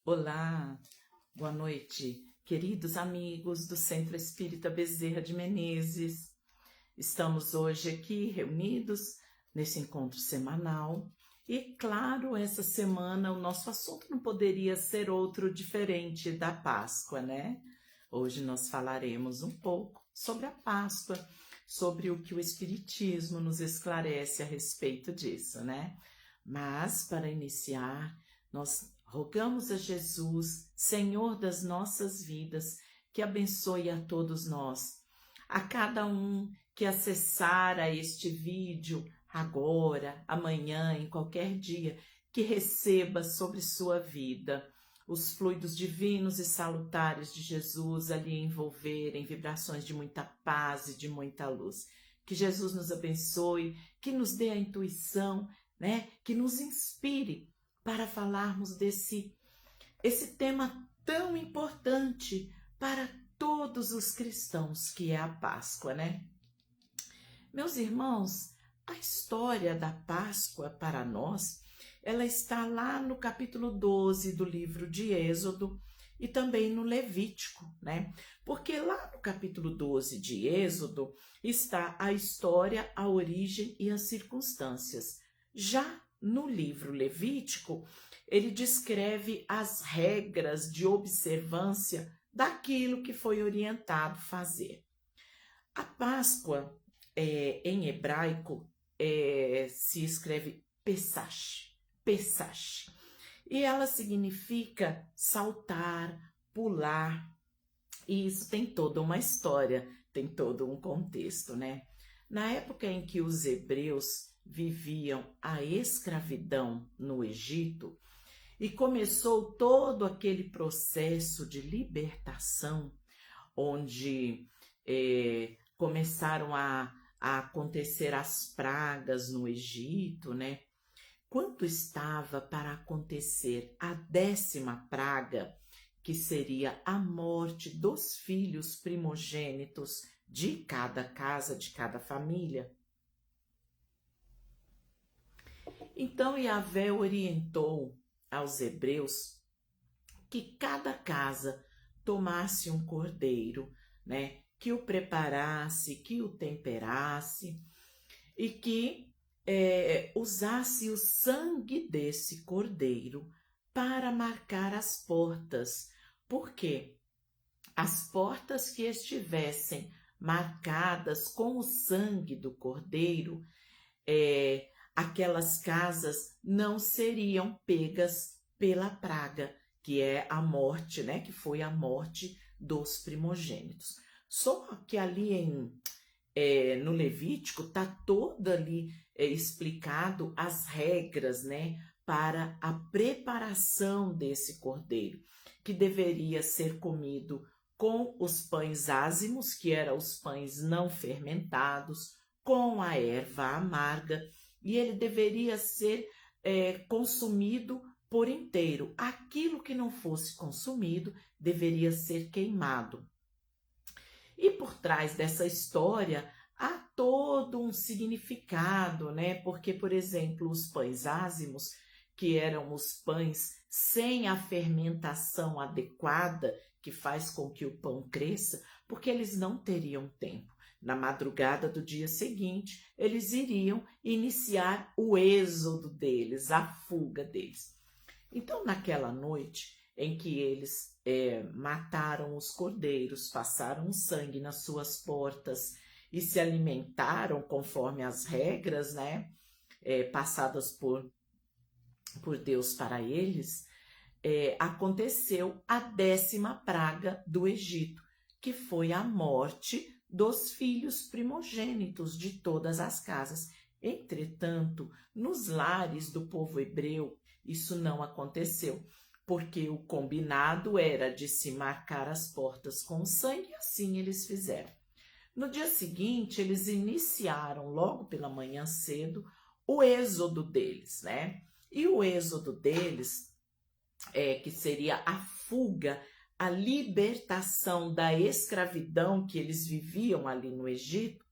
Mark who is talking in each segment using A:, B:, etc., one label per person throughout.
A: Olá, boa noite, queridos amigos do Centro Espírita Bezerra de Menezes. Estamos hoje aqui reunidos nesse encontro semanal e, claro, essa semana o nosso assunto não poderia ser outro diferente da Páscoa, né? Hoje nós falaremos um pouco sobre a Páscoa, sobre o que o Espiritismo nos esclarece a respeito disso, né? Mas, para iniciar, nós rogamos a Jesus, Senhor das nossas vidas, que abençoe a todos nós, a cada um que acessar a este vídeo agora, amanhã, em qualquer dia, que receba sobre sua vida os fluidos divinos e salutares de Jesus ali envolverem vibrações de muita paz e de muita luz. Que Jesus nos abençoe, que nos dê a intuição, né? Que nos inspire para falarmos esse tema tão importante para todos os cristãos, que é a Páscoa, né? Meus irmãos, a história da Páscoa para nós, ela está lá no capítulo 12 do livro de Êxodo e também no Levítico, né? Porque lá no capítulo 12 de Êxodo está a história, a origem e as circunstâncias. Já no livro Levítico, ele descreve as regras de observância daquilo que foi orientado fazer. A Páscoa, em hebraico, se escreve Pesach, e ela significa saltar, pular, e isso tem toda uma história, tem todo um contexto, né? Na época em que os hebreus viviam a escravidão no Egito, e começou todo aquele processo de libertação, onde começaram a acontecer as pragas no Egito, né? Quando estava para acontecer a 10ª praga, que seria a morte dos filhos primogênitos de cada casa, de cada família, então Yahvé orientou aos hebreus que cada casa tomasse um cordeiro, né? Que o preparasse, que o temperasse e que usasse o sangue desse cordeiro para marcar as portas. Por quê? As portas que estivessem marcadas com o sangue do cordeiro, aquelas casas não seriam pegas pela praga, que é a morte, né? Que foi a morte dos primogênitos. Só que ali no Levítico está todo ali explicado as regras, né? Para a preparação desse cordeiro, que deveria ser comido com os pães ázimos, que eram os pães não fermentados, com a erva amarga, e ele deveria ser consumido por inteiro. Aquilo que não fosse consumido deveria ser queimado. E por trás dessa história há todo um significado, né? Porque, por exemplo, os pães ázimos, que eram os pães sem a fermentação adequada, que faz com que o pão cresça, porque eles não teriam tempo. Na madrugada do dia seguinte, eles iriam iniciar o êxodo deles, a fuga deles. Então, naquela noite em que eles mataram os cordeiros, passaram sangue nas suas portas e se alimentaram conforme as regras, né, passadas por Deus para eles, aconteceu a 10ª praga do Egito, que foi a morte dos filhos primogênitos de todas as casas. Entretanto, nos lares do povo hebreu, isso não aconteceu, porque o combinado era de se marcar as portas com sangue, e assim eles fizeram. No dia seguinte, eles iniciaram, logo pela manhã cedo, o êxodo deles, né? E o êxodo deles, que seria a fuga, a libertação da escravidão que eles viviam ali no Egito,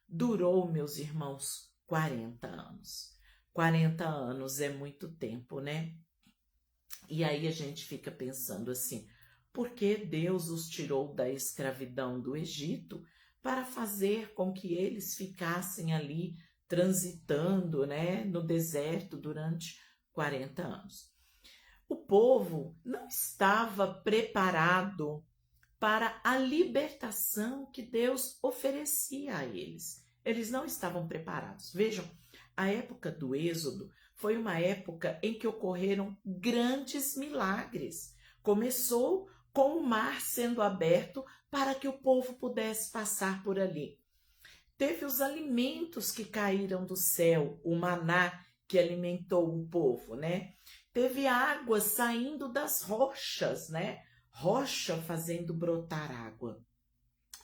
A: durou, meus irmãos, 40 anos. 40 anos é muito tempo, né? E aí a gente fica pensando assim, por que Deus os tirou da escravidão do Egito para fazer com que eles ficassem ali transitando, né, no deserto durante 40 anos? O povo não estava preparado para a libertação que Deus oferecia a eles. Eles não estavam preparados. Vejam, a época do Êxodo foi uma época em que ocorreram grandes milagres. Começou com o mar sendo aberto para que o povo pudesse passar por ali. Teve os alimentos que caíram do céu, o maná que alimentou o povo, né? Teve água saindo das rochas, né? Rocha fazendo brotar água.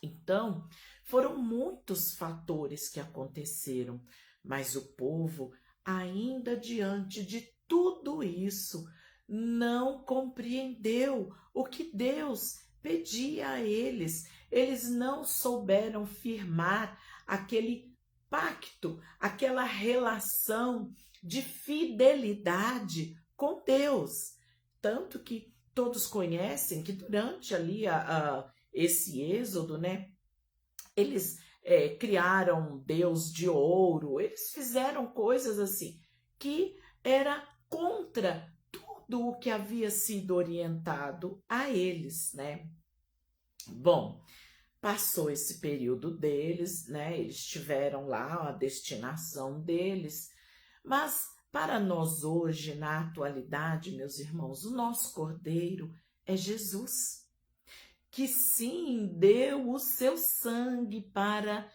A: Então, foram muitos fatores que aconteceram, mas o povo, ainda diante de tudo isso, não compreendeu o que Deus pedia a eles. Eles não souberam firmar aquele pacto, aquela relação de fidelidade com Deus. Tanto que todos conhecem que durante ali esse êxodo, né, eles criaram um Deus de ouro, eles fizeram coisas assim que era contra tudo o que havia sido orientado a eles, né? Bom, passou esse período deles, né? Eles tiveram lá a destinação deles, mas para nós hoje, na atualidade, meus irmãos, o nosso Cordeiro é Jesus, que sim, deu o seu sangue para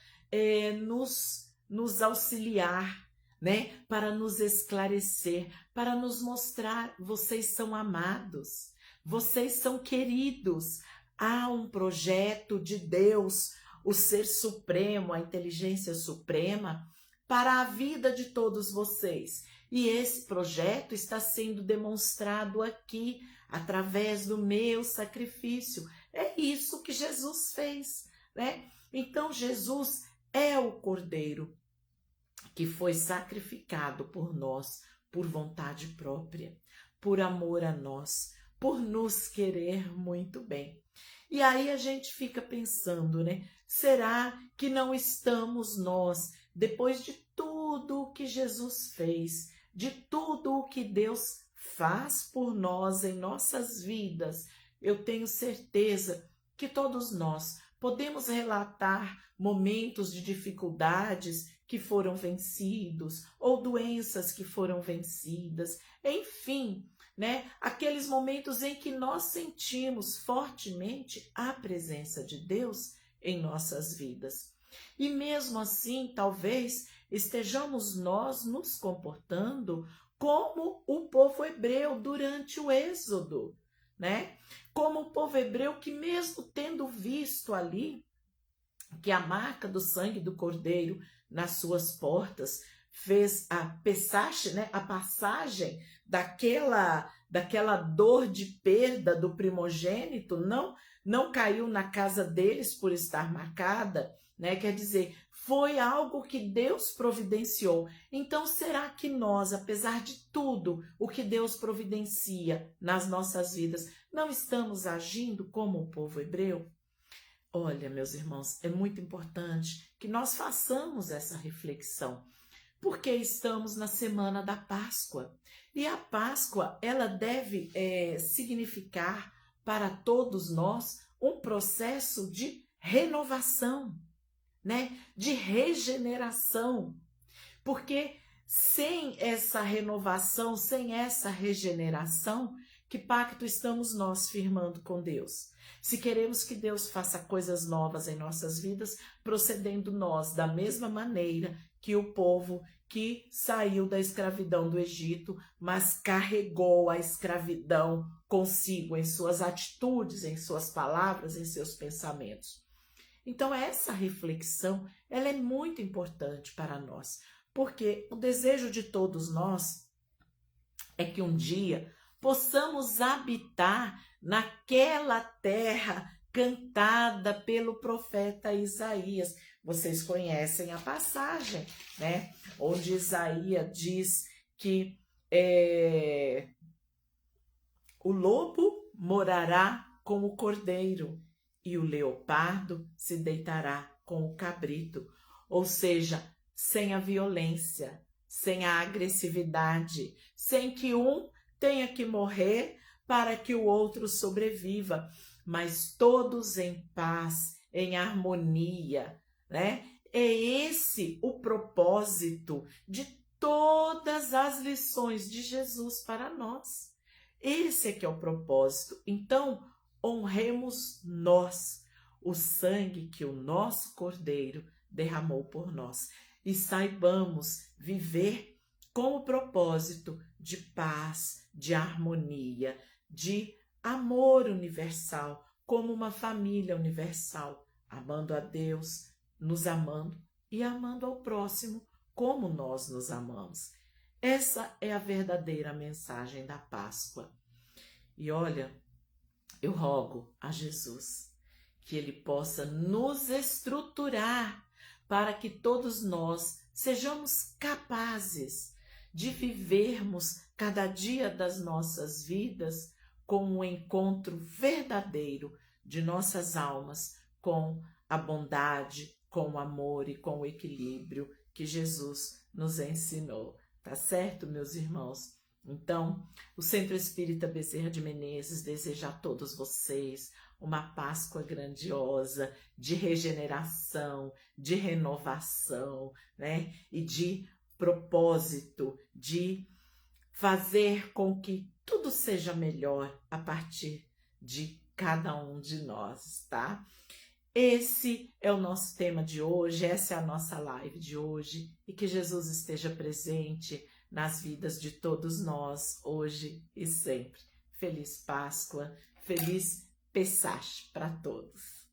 A: nos auxiliar, né? Para nos esclarecer, para nos mostrar, vocês são amados, vocês são queridos. Há um projeto de Deus, o Ser Supremo, a Inteligência Suprema, para a vida de todos vocês. E esse projeto está sendo demonstrado aqui, através do meu sacrifício. É isso que Jesus fez, né? Então, Jesus é o Cordeiro que foi sacrificado por nós, por vontade própria, por amor a nós, por nos querer muito bem. E aí a gente fica pensando, né? Será que não estamos nós, depois de tudo o que Jesus fez, de tudo o que Deus faz por nós em nossas vidas, eu tenho certeza que todos nós podemos relatar momentos de dificuldades que foram vencidos, ou doenças que foram vencidas, enfim, né? Aqueles momentos em que nós sentimos fortemente a presença de Deus em nossas vidas. E mesmo assim, talvez estejamos nós nos comportando como o povo hebreu durante o Êxodo, né? Como o povo hebreu que, mesmo tendo visto ali que a marca do sangue do Cordeiro nas suas portas fez a pesagem, né? A passagem daquela dor de perda do primogênito não caiu na casa deles por estar marcada, né? Quer dizer, foi algo que Deus providenciou. Então, será que nós, apesar de tudo o que Deus providencia nas nossas vidas, não estamos agindo como o povo hebreu? Olha, meus irmãos, é muito importante que nós façamos essa reflexão, porque estamos na semana da Páscoa. E a Páscoa, ela deve significar para todos nós um processo de renovação, né? De regeneração. Porque sem essa renovação, sem essa regeneração, que pacto estamos nós firmando com Deus? Se queremos que Deus faça coisas novas em nossas vidas, procedendo nós da mesma maneira que o povo que saiu da escravidão do Egito, mas carregou a escravidão consigo em suas atitudes, em suas palavras, em seus pensamentos. Então essa reflexão, ela é muito importante para nós, porque o desejo de todos nós é que um dia possamos habitar naquela terra cantada pelo profeta Isaías. Vocês conhecem a passagem, né? Onde Isaías diz que O lobo morará com o cordeiro e o leopardo se deitará com o cabrito. Ou seja, sem a violência, sem a agressividade, sem que um tenha que morrer para que o outro sobreviva, mas todos em paz, em harmonia, né? É esse o propósito de todas as lições de Jesus para nós. Esse é que é o propósito. Então, honremos nós o sangue que o nosso Cordeiro derramou por nós e saibamos viver com o propósito de paz, de harmonia, de amor universal, como uma família universal, amando a Deus, nos amando e amando ao próximo como nós nos amamos. Essa é a verdadeira mensagem da Páscoa. E olha, eu rogo a Jesus que Ele possa nos estruturar para que todos nós sejamos capazes de vivermos cada dia das nossas vidas com um encontro verdadeiro de nossas almas com a bondade, com o amor e com o equilíbrio que Jesus nos ensinou. Tá certo, meus irmãos? Então, o Centro Espírita Bezerra de Menezes deseja a todos vocês uma Páscoa grandiosa, de regeneração, de renovação, né? E de propósito, de fazer com que tudo seja melhor a partir de cada um de nós, tá? Esse é o nosso tema de hoje, essa é a nossa live de hoje, e que Jesus esteja presente nas vidas de todos nós, hoje e sempre. Feliz Páscoa, feliz Pessach para todos.